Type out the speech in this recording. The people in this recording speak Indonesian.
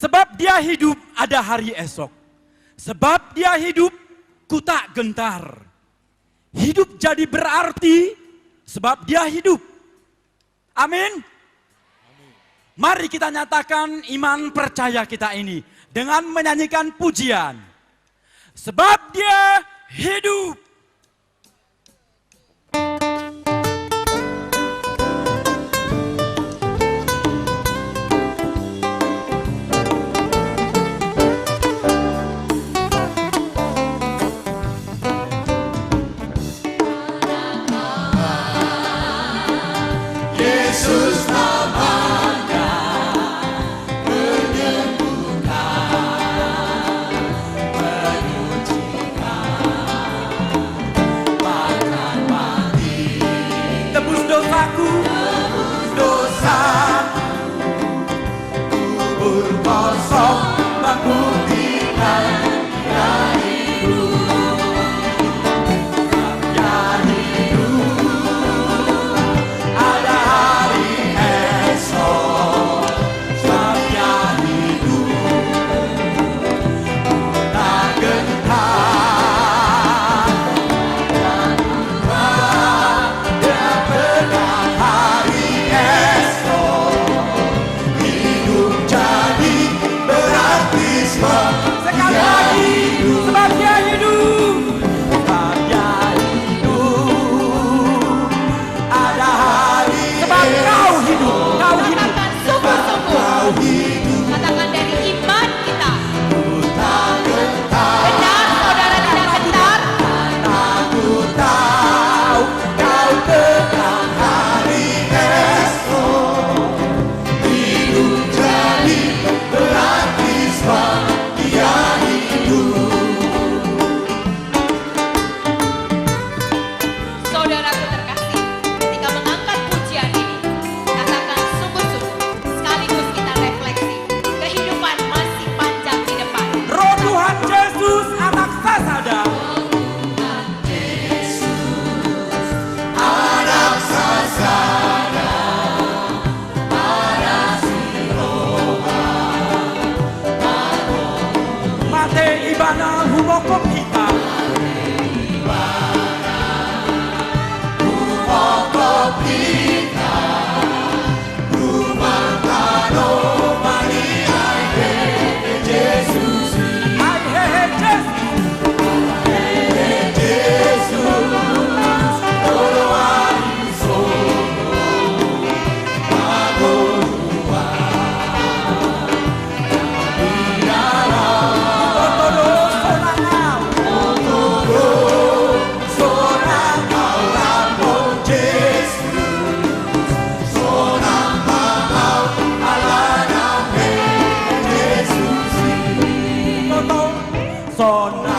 Sebab dia hidup ada hari esok. Sebab dia hidup ku tak gentar. Hidup jadi berarti sebab dia hidup. Amin. Mari kita nyatakan iman percaya kita ini dengan menyanyikan pujian. Sebab dia hidup. Yesus namanya menyembuhkan, menyucikan, bahkan mati. Tebus dosaku, Dosaku, kubur kosong membuktikan dia hidup. Dia hidup, ada hari esok. Sebab dia hidup, tak gentar. Dia menang hari esok. Hidup jadi berarti sebab sekali dia lagi, hidup. sebab dia hidup. Sebab dia hidup, ada hari Sebab kau hidup, kau hidup. Katakan sungguh-sungguh. kau hidup. Katakan dari iman kita. Tak gentar, Benar saudara tidak gentar. aku tahu kau tenang hari esok. Hidup jadi berarti sebab dia hidup. Saudaraku terkasih, ketika mengangkat pujian ini, katakan sungguh-sungguh. Sekaligus kita refleksi. Kehidupan masih panjang di depan. Roh Tuhan Yesus anak sasada. Anak sasada, ada siroba, Mate ibana humokop hitam. pokok kita, rumah kano mani aide Yesus, Hai hehe Yesus. Yesus, tolo ariso, magorua, Totoro sonangau. sorang kau lapor Yesus, sorang mahal ala name Yesus, Toto sonangau.